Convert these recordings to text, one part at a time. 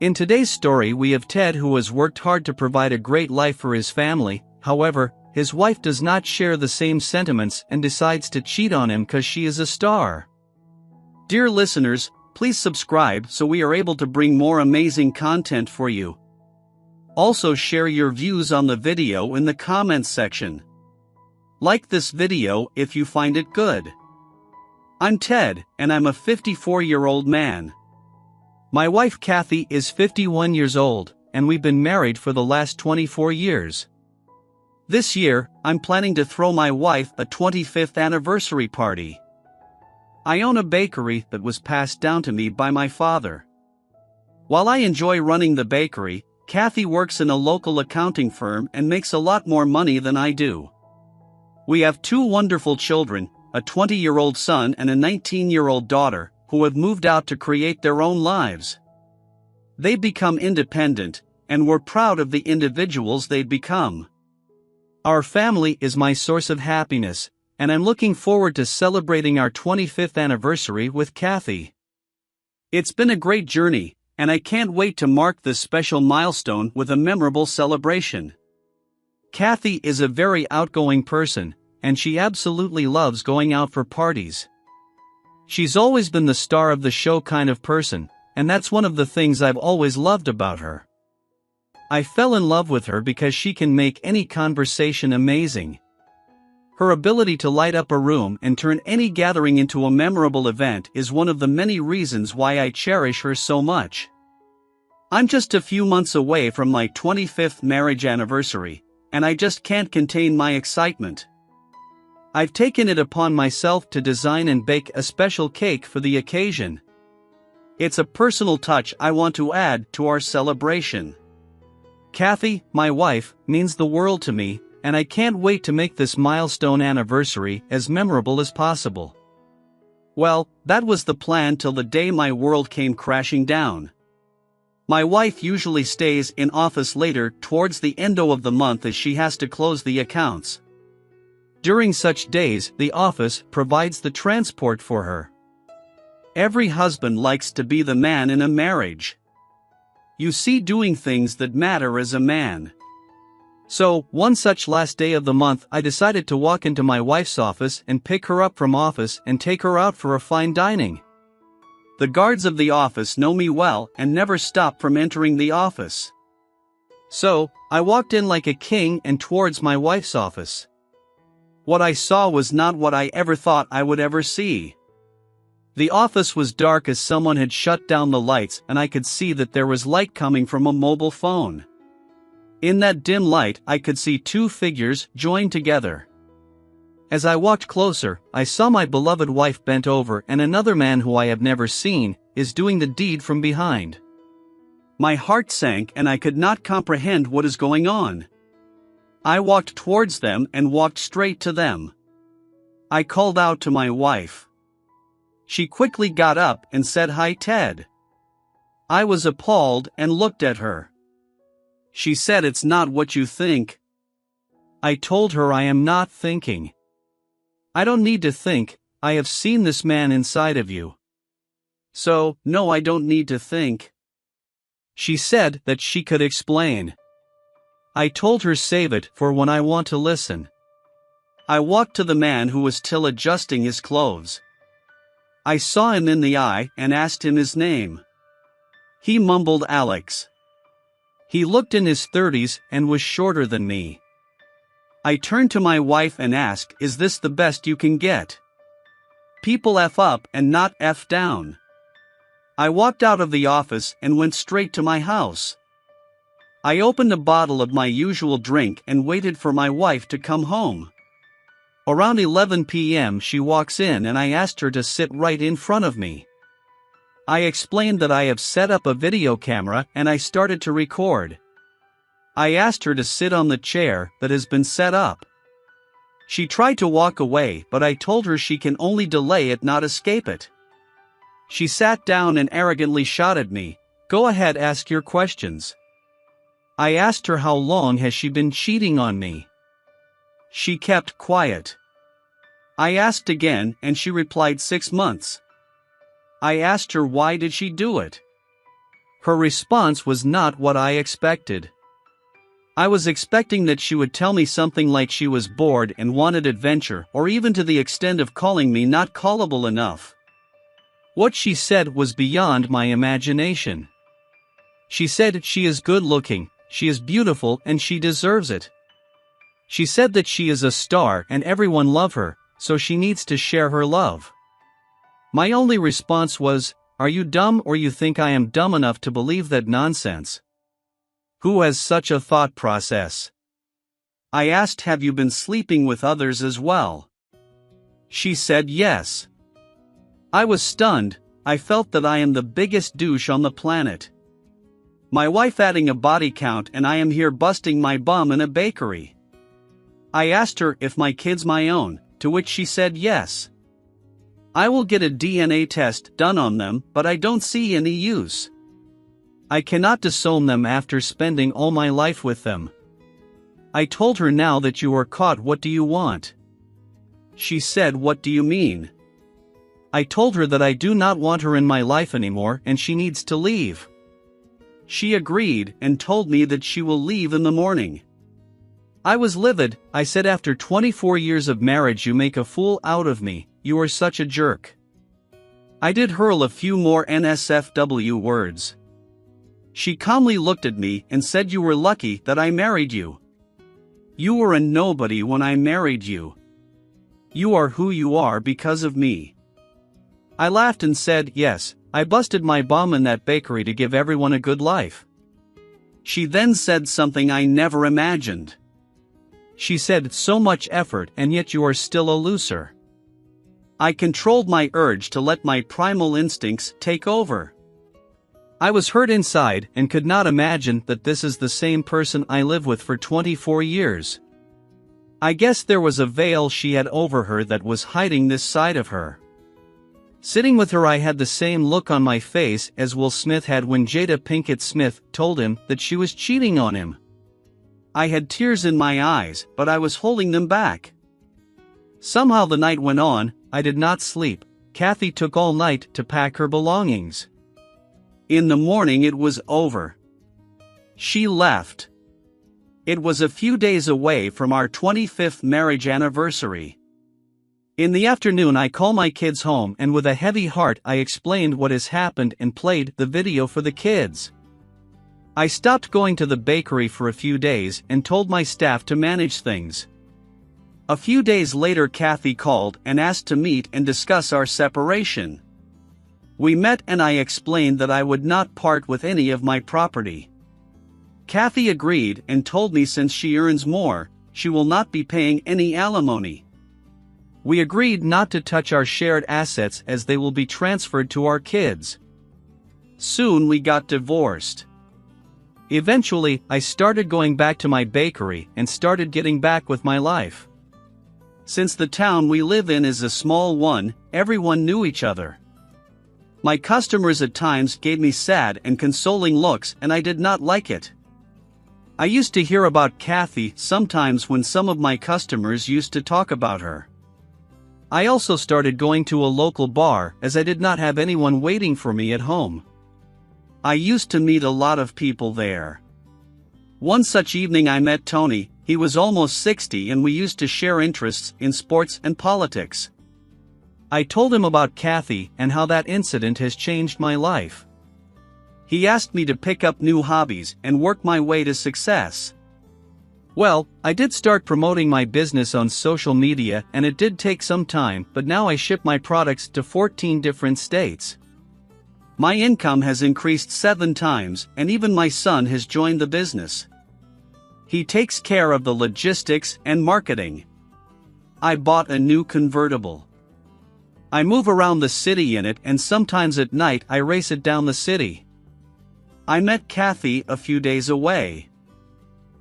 In today's story we have Ted, who has worked hard to provide a great life for his family. However, his wife does not share the same sentiments and decides to cheat on him because she is a star. Dear listeners, please subscribe so we are able to bring more amazing content for you. Also share your views on the video in the comments section. Like this video if you find it good. I'm Ted, and I'm a 54-year-old man. My wife Kathy is 51 years old, and we've been married for the last 24 years. This year, I'm planning to throw my wife a 25th anniversary party. I own a bakery that was passed down to me by my father. While I enjoy running the bakery, Kathy works in a local accounting firm and makes a lot more money than I do. We have two wonderful children, a 20-year-old son and a 19-year-old daughter, who have moved out to create their own lives. They've become independent, and we're proud of the individuals they've become. Our family is my source of happiness, and I'm looking forward to celebrating our 25th anniversary with Kathy. It's been a great journey, and I can't wait to mark this special milestone with a memorable celebration. Kathy is a very outgoing person, and she absolutely loves going out for parties. She's always been the star of the show kind of person, and that's one of the things I've always loved about her. I fell in love with her because she can make any conversation amazing. Her ability to light up a room and turn any gathering into a memorable event is one of the many reasons why I cherish her so much. I'm just a few months away from my 25th marriage anniversary, and I just can't contain my excitement. I've taken it upon myself to design and bake a special cake for the occasion. It's a personal touch I want to add to our celebration. Kathy, my wife, means the world to me, and I can't wait to make this milestone anniversary as memorable as possible. Well, that was the plan till the day my world came crashing down. My wife usually stays in office later towards the end of the month as she has to close the accounts. During such days, the office provides the transport for her. Every husband likes to be the man in a marriage. You see, doing things that matter as a man. So, one such last day of the month, I decided to walk into my wife's office and pick her up from office and take her out for a fine dining. The guards of the office know me well and never stop from entering the office. So, I walked in like a king and towards my wife's office. What I saw was not what I ever thought I would ever see. The office was dark as someone had shut down the lights, and I could see that there was light coming from a mobile phone. In that dim light, I could see two figures joined together. As I walked closer, I saw my beloved wife bent over, and another man who I have never seen is doing the deed from behind. My heart sank and I could not comprehend what is going on. I walked towards them and walked straight to them. I called out to my wife. She quickly got up and said, "Hi, Ted." I was appalled and looked at her. She said, "It's not what you think." I told her I am not thinking. I don't need to think, I have seen this man inside of you. So, no, I don't need to think. She said that she could explain. I told her save it for when I want to listen. I walked to the man who was still adjusting his clothes. I saw him in the eye and asked him his name. He mumbled Alex. He looked in his 30s and was shorter than me. I turned to my wife and asked, "Is this the best you can get? People F up and not F down." I walked out of the office and went straight to my house. I opened a bottle of my usual drink and waited for my wife to come home. Around 11 p.m. she walks in and I asked her to sit right in front of me. I explained that I have set up a video camera and I started to record. I asked her to sit on the chair that has been set up. She tried to walk away, but I told her she can only delay it, not escape it. She sat down and arrogantly shot at me, "Go ahead, ask your questions." I asked her how long has she been cheating on me. She kept quiet. I asked again and she replied 6 months. I asked her why did she do it. Her response was not what I expected. I was expecting that she would tell me something like she was bored and wanted adventure, or even to the extent of calling me not callable enough. What she said was beyond my imagination. She said she is good looking, she is beautiful, and she deserves it. She said that she is a star and everyone loves her, so she needs to share her love. My only response was, "Are you dumb, or you think I am dumb enough to believe that nonsense? Who has such a thought process?" I asked, "Have you been sleeping with others as well?" She said yes. I was stunned. I felt that I am the biggest douche on the planet. My wife adding a body count, and I am here busting my bum in a bakery. I asked her if my kid's my own, to which she said yes. I will get a DNA test done on them, but I don't see any use. I cannot disown them after spending all my life with them. I told her, "Now that you are caught, what do you want?" She said, "What do you mean?" I told her that I do not want her in my life anymore and she needs to leave. She agreed and told me that she will leave in the morning. I was livid. I said, "After 24 years of marriage you make a fool out of me, you are such a jerk." I did hurl a few more NSFW words. She calmly looked at me and said, "You were lucky that I married you. You were a nobody when I married you. You are who you are because of me." I laughed and said, "Yes, I busted my bum in that bakery to give everyone a good life." She then said something I never imagined. She said, "So much effort and yet you are still a loser." I controlled my urge to let my primal instincts take over. I was hurt inside and could not imagine that this is the same person I live with for 24 years. I guess there was a veil she had over her that was hiding this side of her. Sitting with her, I had the same look on my face as Will Smith had when Jada Pinkett Smith told him that she was cheating on him. I had tears in my eyes, but I was holding them back. Somehow the night went on. I did not sleep. Kathy took all night to pack her belongings. In the morning it was over. She left. It was a few days away from our 25th marriage anniversary. In the afternoon I call my kids home and with a heavy heart I explained what has happened and played the video for the kids. I stopped going to the bakery for a few days and told my staff to manage things. A few days later Kathy called and asked to meet and discuss our separation. We met and I explained that I would not part with any of my property. Kathy agreed and told me since she earns more, she will not be paying any alimony. We agreed not to touch our shared assets as they will be transferred to our kids. Soon we got divorced. Eventually, I started going back to my bakery and started getting back with my life. Since the town we live in is a small one, everyone knew each other. My customers at times gave me sad and consoling looks and I did not like it. I used to hear about Kathy sometimes when some of my customers used to talk about her. I also started going to a local bar as I did not have anyone waiting for me at home. I used to meet a lot of people there. One such evening I met Tony. He was almost 60 and we used to share interests in sports and politics. I told him about Kathy and how that incident has changed my life. He asked me to pick up new hobbies and work my way to success. Well, I did start promoting my business on social media and it did take some time, but now I ship my products to 14 different states. My income has increased 7 times and even my son has joined the business. He takes care of the logistics and marketing. I bought a new convertible. I move around the city in it and sometimes at night I race it down the city. I met Kathy a few days away.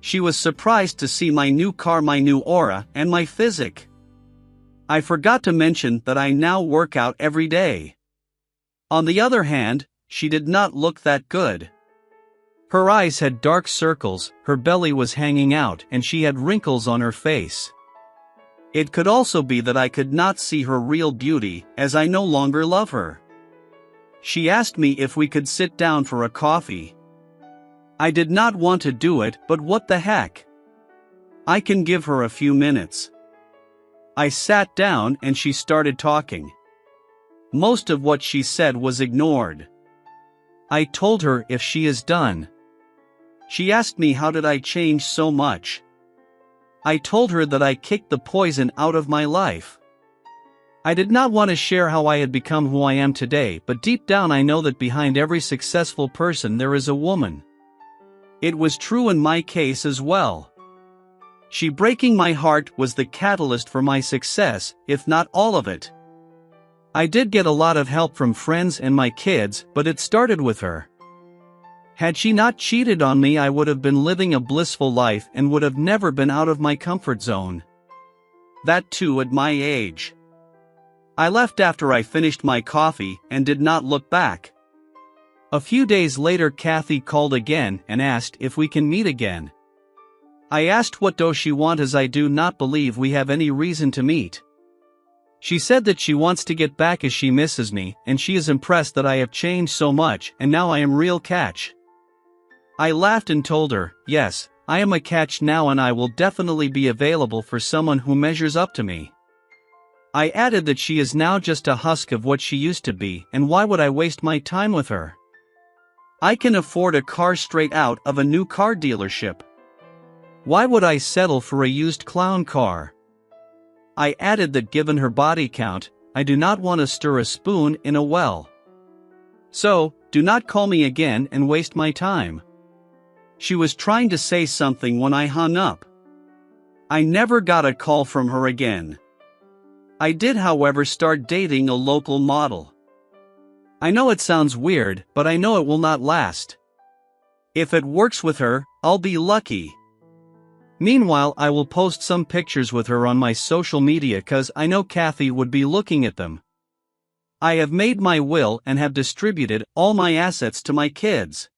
She was surprised to see my new car, my new aura, and my physique. I forgot to mention that I now work out every day. On the other hand, she did not look that good. Her eyes had dark circles, her belly was hanging out, and she had wrinkles on her face. It could also be that I could not see her real beauty, as I no longer love her. She asked me if we could sit down for a coffee. I did not want to do it, but what the heck? I can give her a few minutes. I sat down and she started talking. Most of what she said was ignored. I told her if she is done. She asked me how did I change so much. I told her that I kicked the poison out of my life. I did not want to share how I had become who I am today, but deep down I know that behind every successful person there is a woman. It was true in my case as well. She breaking my heart was the catalyst for my success, if not all of it. I did get a lot of help from friends and my kids, but it started with her. Had she not cheated on me, I would have been living a blissful life and would have never been out of my comfort zone. That too at my age. I left after I finished my coffee and did not look back. A few days later, Kathy called again and asked if we can meet again. I asked what does she want, as I do not believe we have any reason to meet. She said that she wants to get back as she misses me and she is impressed that I have changed so much and now I am real catch. I laughed and told her, yes, I am a catch now and I will definitely be available for someone who measures up to me. I added that she is now just a husk of what she used to be, and why would I waste my time with her? I can afford a car straight out of a new car dealership. Why would I settle for a used clown car? I added that given her body count, I do not want to stir a spoon in a well. So, do not call me again and waste my time. She was trying to say something when I hung up. I never got a call from her again. I did, however, start dating a local model. I know it sounds weird, but I know it will not last. If it works with her, I'll be lucky. Meanwhile, I will post some pictures with her on my social media cause I know Kathy would be looking at them. I have made my will and have distributed all my assets to my kids.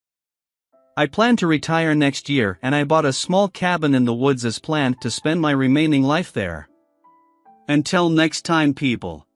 I plan to retire next year and I bought a small cabin in the woods as planned to spend my remaining life there. Until next time, people.